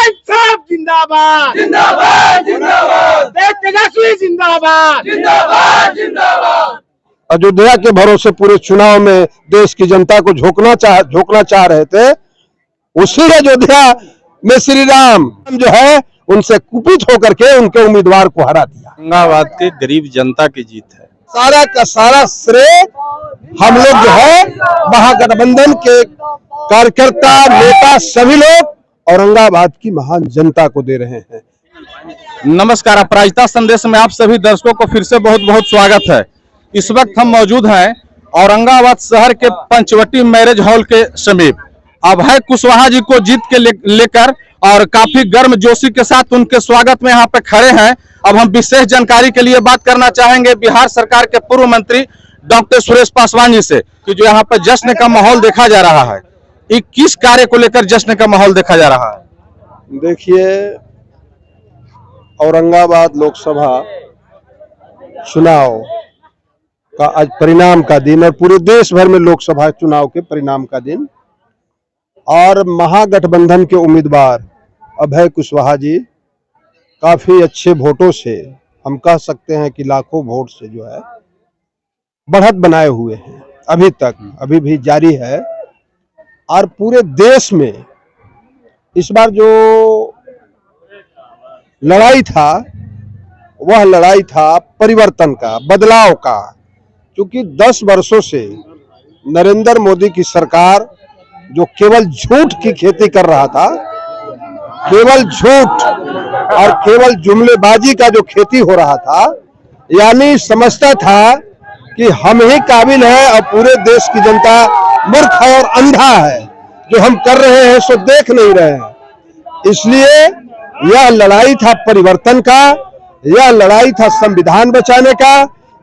इंसाफ जिंदाबाद जिंदाबाद जिंदाबाद, देश तेजस्वी जिंदाबाद जिंदाबाद जिंदाबाद। अयोध्या के भरोसे पूरे चुनाव में देश की जनता को झोंकना चाह रहे थे। उसी अयोध्या में श्री राम जो है उनसे कुपित होकर के उनके उम्मीदवार को हरा दिया। औरंगाबाद के गरीब जनता की जीत है। सारा का सारा श्रेय हम लोग जो है महागठबंधन के कार्यकर्ता, नेता, सभी लोग औरंगाबाद की महान जनता को दे रहे हैं। नमस्कार, अपराजिता संदेश में आप सभी दर्शकों को फिर से बहुत बहुत स्वागत है। इस वक्त हम मौजूद हैं औरंगाबाद शहर के पंचवटी मैरिज हॉल के समीप। अभय कुशवाहा जी को जीत के लेकर और काफी गर्मजोशी के साथ उनके स्वागत में यहाँ पे खड़े हैं। अब हम विशेष जानकारी के लिए बात करना चाहेंगे बिहार सरकार के पूर्व मंत्री डॉक्टर सुरेश पासवान जी से कि जो यहाँ पे जश्न का माहौल देखा जा रहा है, ये किस कार्य को लेकर जश्न का माहौल देखा जा रहा है? देखिए, औरंगाबाद लोकसभा चुनाव का आज परिणाम का दिन और पूरे देश भर में लोकसभा चुनाव के परिणाम का दिन, और महागठबंधन के उम्मीदवार अभय कुशवाहा जी काफी अच्छे वोटों से, हम कह सकते हैं कि लाखों वोट से जो है बढ़त बनाए हुए हैं। अभी तक अभी भी जारी है। और पूरे देश में इस बार जो लड़ाई था वह लड़ाई था परिवर्तन का, बदलाव का। क्योंकि 10 वर्षों से नरेंद्र मोदी की सरकार जो केवल झूठ की खेती कर रहा था, केवल झूठ और केवल जुमलेबाजी का जो खेती हो रहा था, यानी समझता था कि हम ही काबिल है और पूरे देश की जनता मूर्ख और अंधा है, जो हम कर रहे हैं सो देख नहीं रहे हैं। इसलिए यह लड़ाई था परिवर्तन का, यह लड़ाई था संविधान बचाने का,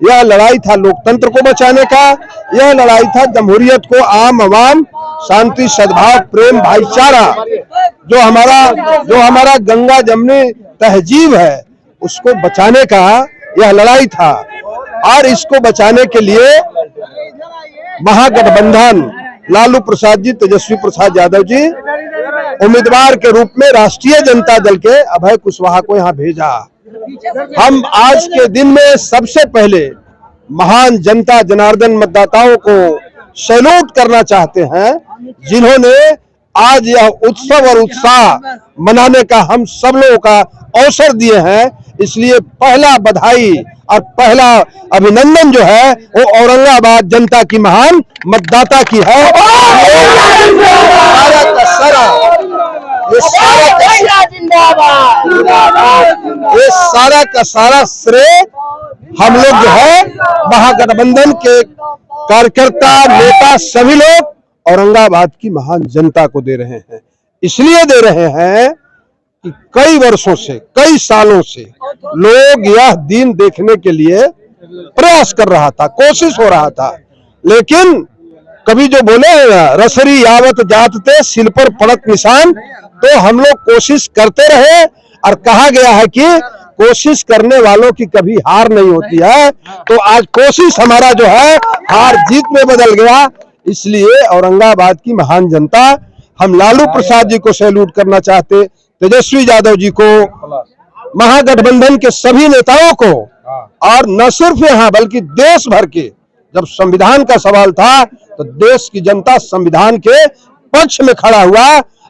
यह लड़ाई था लोकतंत्र को बचाने का, यह लड़ाई था जमहूरियत को, आम आवाम, शांति, सद्भाव, प्रेम, भाईचारा, जो हमारा गंगा जमनी तहजीब है उसको बचाने का यह लड़ाई था। और इसको बचाने के लिए महागठबंधन लालू प्रसाद जी, तेजस्वी प्रसाद यादव जी उम्मीदवार के रूप में राष्ट्रीय जनता दल के अभय कुशवाहा को यहाँ भेजा। हम आज के दिन में सबसे पहले महान जनता जनार्दन मतदाताओं को सैल्यूट करना चाहते हैं, जिन्होंने आज यह उत्सव और उत्साह मनाने का हम सब लोगों का अवसर दिए हैं। इसलिए पहला बधाई और पहला अभिनंदन जो है वो औरंगाबाद जनता की महान मतदाता की है। ये सारा का सारा श्रेय हम लोग जो है महागठबंधन के कार्यकर्ता, नेता, सभी लोग औरंगाबाद की महान जनता को दे रहे हैं। इसलिए दे रहे हैं कि कई वर्षों से, कई सालों से लोग यह दिन देखने के लिए प्रयास कर रहा था, कोशिश हो रहा था। लेकिन कभी जो बोले रसरी यावत जातते सिल पर पड़त निशान, तो हम लोग कोशिश करते रहे और कहा गया है कि कोशिश करने वालों की कभी हार नहीं होती है। तो आज कोशिश हमारा जो है हार जीत में बदल गया। इसलिए औरंगाबाद की महान जनता, हम लालू प्रसाद जी को सैल्यूट करना चाहते, तेजस्वी यादव जी को, महागठबंधन के सभी नेताओं को, और न सिर्फ यहाँ बल्कि देश भर के। जब संविधान का सवाल था तो देश की जनता संविधान के पक्ष में खड़ा हुआ,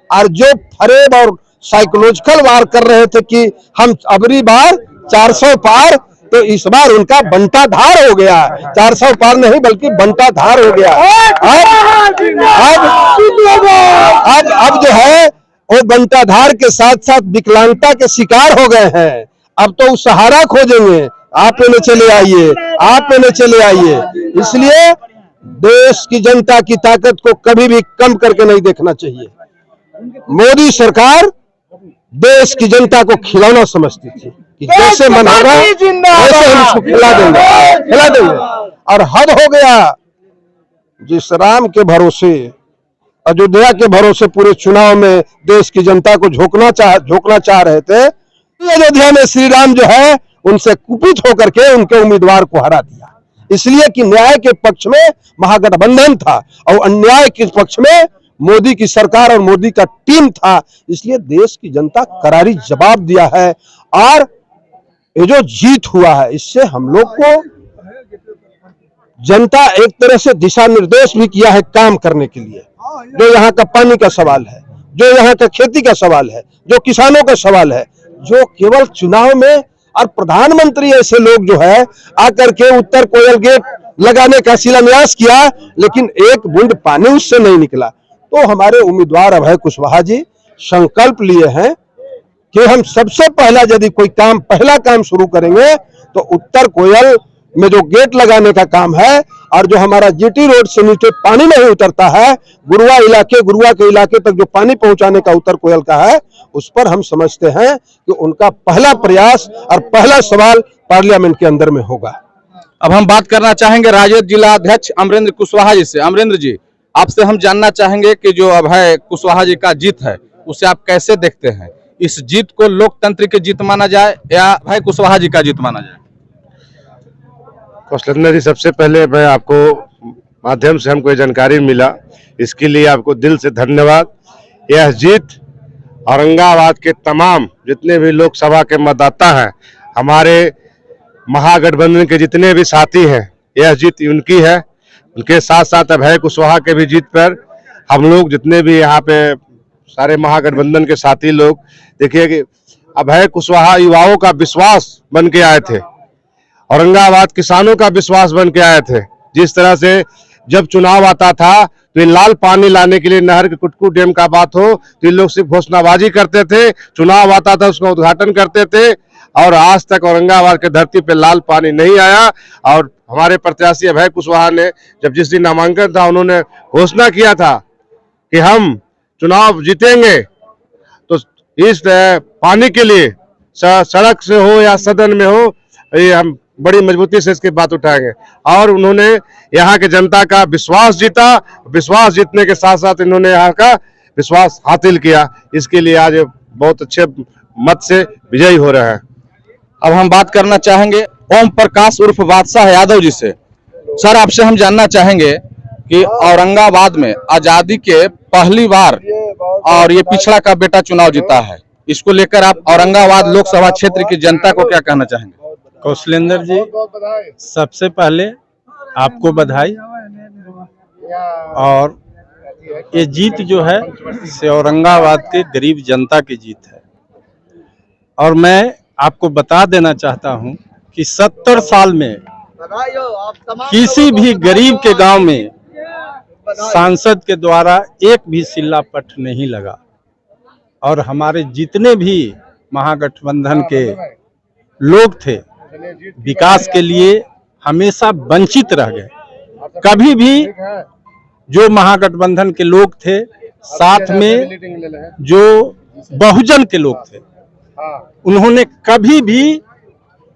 और जो फरेब और साइकोलॉजिकल वार कर रहे थे कि हम अबरी बार 400 पार, तो इस बार उनका बंटा धार हो गया। 400 पार नहीं बल्कि बंटा धार हो गया। अब जो है वो बंटा धार के साथ साथ विकलांगता के शिकार हो गए हैं। अब तो सहारा खोजेंगे, आप लेने चले आइए, आप लेने चले आइए। इसलिए देश की जनता की ताकत को कभी भी कम करके नहीं देखना चाहिए। मोदी सरकार देश की जनता को खिलौना समझती थी कि जैसे मन होगा वैसे हम उसको खिला देंगे। और हद हो गया। जिस राम के भरोसे, अयोध्या के भरोसे पूरे चुनाव में देश की जनता को झोंकना चाह रहे थे, अयोध्या में श्री राम जो है उनसे कुपित होकर के उनके उम्मीदवार को हरा दिया। इसलिए कि न्याय के पक्ष में महागठबंधन था और अन्याय के पक्ष में मोदी की सरकार और मोदी का टीम था, इसलिए देश की जनता करारी जवाब दिया है। और ये जो जीत हुआ है, इससे हम लोग को जनता एक तरह से दिशा निर्देश भी किया है काम करने के लिए। जो यहाँ का पानी का सवाल है, जो यहाँ का खेती का सवाल है, जो किसानों का सवाल है, जो केवल चुनाव में, और प्रधानमंत्री ऐसे लोग जो है आकर के उत्तर कोयल गेट लगाने का शिलान्यास किया, लेकिन एक बूंद पानी उससे नहीं निकला। तो हमारे उम्मीदवार अभय कुशवाहा जी संकल्प लिए हैं कि हम सबसे पहला यदि कोई काम, पहला काम शुरू करेंगे तो उत्तर कोयल में जो गेट लगाने का काम है, और जो हमारा जीटी रोड से नीचे पानी नहीं उतरता है, गुरुआ के इलाके तक जो पानी पहुंचाने का उत्तर कोयल का है, उस पर हम समझते हैं कि उनका पहला प्रयास और पहला सवाल पार्लियामेंट के अंदर में होगा। अब हम बात करना चाहेंगे राजद जिला अध्यक्ष अमरेंद्र कुशवाहा जी से। अमरेंद्र जी, आपसे हम जानना चाहेंगे कि जो अभय कुशवाहा जी का जीत है, उसे आप कैसे देखते हैं? इस जीत को लोकतंत्र की जीत माना जाए या अभय कुशवाहा जी का जीत माना जाए? कौशलेंद्र जी, सबसे पहले मैं आपको माध्यम से हमको ये जानकारी मिला, इसके लिए आपको दिल से धन्यवाद। यह जीत औरंगाबाद के तमाम जितने भी लोकसभा के मतदाता हैं, हमारे महागठबंधन के जितने भी साथी हैं, यह जीत उनकी है। उनके साथ साथ अभय कुशवाहा के भी जीत पर हम लोग जितने भी यहाँ पे सारे महागठबंधन के साथी लोग, देखिए कि अभय कुशवाहा युवाओं का विश्वास बन के आए थे, औरंगाबाद किसानों का विश्वास बन के आए थे। जिस तरह से जब चुनाव आता था तो ये लाल पानी लाने के लिए नहर के कुटकू डैम का बात हो तो ये लोग सिर्फ घोषणाबाजी करते थे, चुनाव आता था उसका उद्घाटन करते थे, और आज तक औरंगाबाद के धरती पे लाल पानी नहीं आया। और हमारे प्रत्याशी अभय कुशवाहा ने जब जिस दिन नामांकन था, उन्होंने घोषणा किया था कि हम चुनाव जीतेंगे तो इस पानी के लिए सड़क से हो या सदन में हो, ये हम बड़ी मजबूती से इसकी बात उठाएंगे। और उन्होंने यहाँ के जनता का विश्वास जीता, विश्वास जीतने के साथ साथ इन्होंने यहाँ का विश्वास हासिल किया। इसके लिए आज बहुत अच्छे मत से विजयी हो रहे हैं। अब हम बात करना चाहेंगे ओम प्रकाश उर्फ बादशाह यादव जी से। सर, आपसे हम जानना चाहेंगे कि औरंगाबाद में आजादी के पहली बार और ये पिछड़ा का बेटा चुनाव जीता है, इसको लेकर आप औरंगाबाद लोकसभा क्षेत्र की जनता को क्या कहना चाहेंगे? कौशलेंद्र जी, सबसे पहले आपको बधाई। और ये जीत जो है से औरंगाबाद के गरीब जनता की जीत है। और मैं आपको बता देना चाहता हूं कि 70 साल में किसी भी गरीब के गांव में सांसद के द्वारा एक भी सिल्ला पट नहीं लगा। और हमारे जितने भी महागठबंधन के लोग थे, विकास के लिए हमेशा वंचित रह गए। कभी भी जो महागठबंधन के लोग थे, साथ में जो बहुजन के लोग थे, उन्होंने कभी भी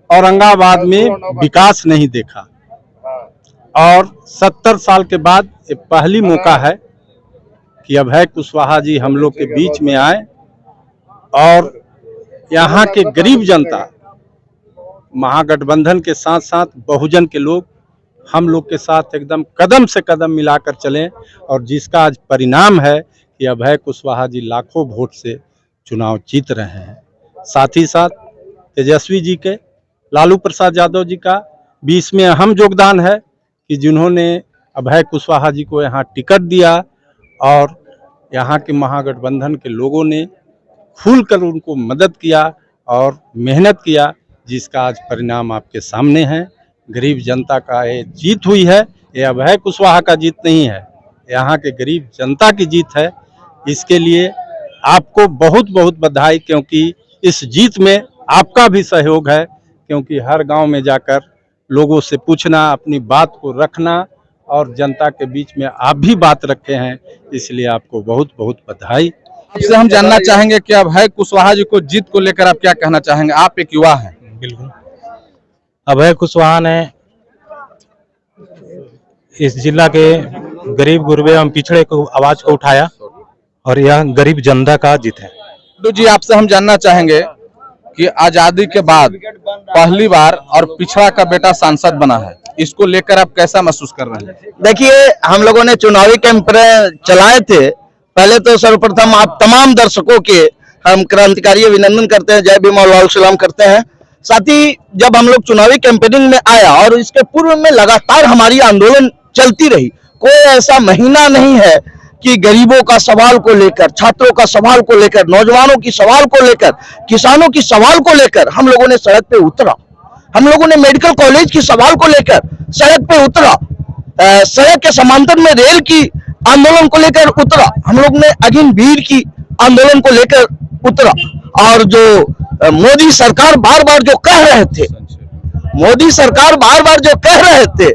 औरंगाबाद में विकास नहीं देखा। और 70 साल के बाद ये पहली मौका है कि अभय कुशवाहा जी हम लोग के बीच में आए और यहाँ के गरीब जनता, महागठबंधन के साथ साथ बहुजन के लोग हम लोग के साथ एकदम कदम से कदम मिलाकर चलें। और जिसका आज परिणाम है कि अभय कुशवाहा जी लाखों वोट से चुनाव जीत रहे हैं। साथ ही साथ तेजस्वी जी के, लालू प्रसाद यादव जी का भी इसमें अहम योगदान है कि जिन्होंने अभय कुशवाहा जी को यहाँ टिकट दिया और यहाँ के महागठबंधन के लोगों ने खुलकर उनको मदद किया और मेहनत किया, जिसका आज परिणाम आपके सामने है। गरीब जनता का ये जीत हुई है, ये अभय कुशवाहा का जीत नहीं है, यहाँ के गरीब जनता की जीत है। इसके लिए आपको बहुत बहुत बधाई, क्योंकि इस जीत में आपका भी सहयोग है। क्योंकि हर गांव में जाकर लोगों से पूछना, अपनी बात को रखना और जनता के बीच में आप भी बात रखे हैं, इसलिए आपको बहुत बहुत बधाई। आपसे हम जानना चाहेंगे कि अभय कुशवाहा जी को जीत को लेकर आप क्या कहना चाहेंगे? आप एक युवा हैं। बिल्कुल, अभय कुशवाहा ने इस जिला के गरीब गुरबे एवं पिछड़े को आवाज को उठाया और यह गरीब जनता का जीत है। तो जी, आपसे हम जानना चाहेंगे कि आजादी के बाद पहली बार और पिछड़ा का बेटा सांसद बना है, इसको लेकर आप कैसा महसूस कर रहे हैं? देखिए, हम लोगों ने चुनावी कैंपेन चलाए थे पहले तो सर्वप्रथम आप तमाम दर्शकों के हम क्रांतिकारी अभिनंदन करते हैं, जय भीम और लाल सलाम करते हैं। साथ ही जब हम लोग चुनावी कैंपेनिंग में आया और इसके पूर्व में लगातार हमारी आंदोलन चलती रही, कोई ऐसा महीना नहीं है कि गरीबों का सवाल को लेकर, छात्रों का सवाल को लेकर, नौजवानों की सवाल को लेकर, किसानों की सवाल को लेकर हम लोगों ने सड़क पे उतरा। हम लोगों ने मेडिकल कॉलेज की सवाल को लेकर सड़क पे उतरा, सड़क के समांतर में रेल की आंदोलन को लेकर उतरा, हम लोग ने अग्निवीर की आंदोलन को लेकर उतरा। और जो मोदी सरकार बार बार जो कह रहे थे, मोदी सरकार बार बार जो कह रहे थे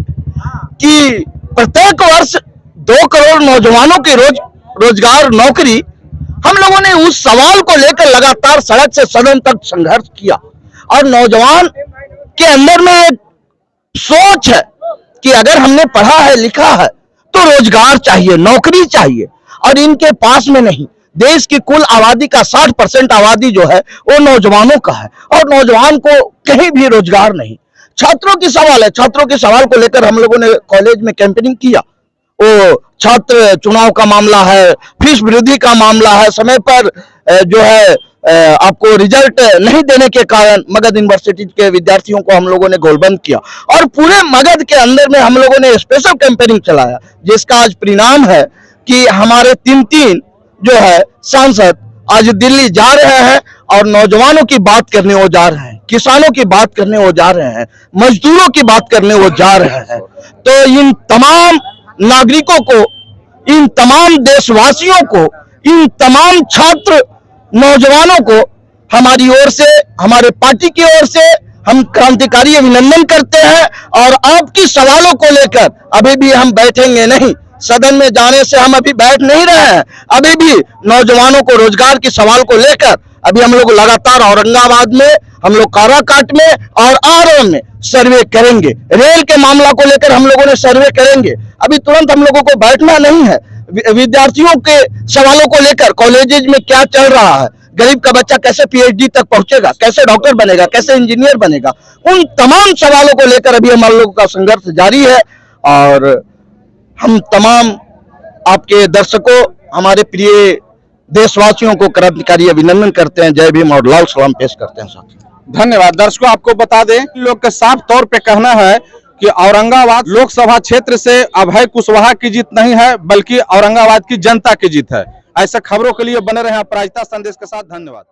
कि प्रत्येक वर्ष 2 करोड़ नौजवानों की रोजगार नौकरी, हम लोगों ने उस सवाल को लेकर लगातार सड़क से सदन तक संघर्ष किया। और नौजवान के अंदर में एक सोच है कि अगर हमने पढ़ा है लिखा है तो रोजगार चाहिए, नौकरी चाहिए, और इनके पास में नहीं। देश की कुल आबादी का 60% आबादी जो है वो नौजवानों का है, और नौजवान को कहीं भी रोजगार नहीं। छात्रों की सवाल है, छात्रों के सवाल को लेकर हम लोगों ने कॉलेज में कैंपेनिंग किया। वो छात्र चुनाव का मामला है, फीस वृद्धि का मामला है, समय पर जो है आपको रिजल्ट नहीं देने के कारण मगध यूनिवर्सिटी के विद्यार्थियों को हम लोगों ने गोलबंद किया। और पूरे मगध के अंदर में हम लोगों ने स्पेशल कैंपेनिंग चलाया, जिसका आज परिणाम है कि हमारे 3 जो है सांसद आज दिल्ली जा रहे हैं और नौजवानों की बात करने वो जा रहे हैं, किसानों की बात करने वो जा रहे हैं, मजदूरों की बात करने वो जा रहे हैं। तो इन तमाम नागरिकों को, इन तमाम देशवासियों को, इन तमाम छात्र नौजवानों को हमारी ओर से, हमारे पार्टी की ओर से हम क्रांतिकारी अभिनंदन करते हैं। और आपकी सवालों को लेकर अभी भी हम बैठेंगे नहीं, सदन में जाने से हम अभी बैठ नहीं रहे हैं। अभी भी नौजवानों को रोजगार के सवाल को लेकर अभी हम लोग लगातार औरंगाबाद में, हम लोग काराकाट में और आरोन में सर्वे करेंगे। रेल के मामला को लेकर हम लोगों ने सर्वे करेंगे। अभी तुरंत हम लोगों को बैठना नहीं है। विद्यार्थियों के सवालों को लेकर कॉलेजेज में क्या चल रहा है, गरीब का बच्चा कैसे PhD तक पहुंचेगा, कैसे डॉक्टर बनेगा, कैसे इंजीनियर बनेगा, उन तमाम सवालों को लेकर अभी हम लोगों का संघर्ष जारी है। और हम तमाम आपके दर्शकों, हमारे प्रिय देशवासियों को क्रांतिकारी अभिनंदन करते हैं, जय भीम और लाल सलाम पेश करते हैं। साथ धन्यवाद। दर्शकों, आपको बता दें, लोग का साफ तौर पे कहना है कि औरंगाबाद लोकसभा क्षेत्र से अभय कुशवाहा की जीत नहीं है, बल्कि औरंगाबाद की जनता की जीत है। ऐसे खबरों के लिए बने रहे अपराजिता संदेश के साथ। धन्यवाद।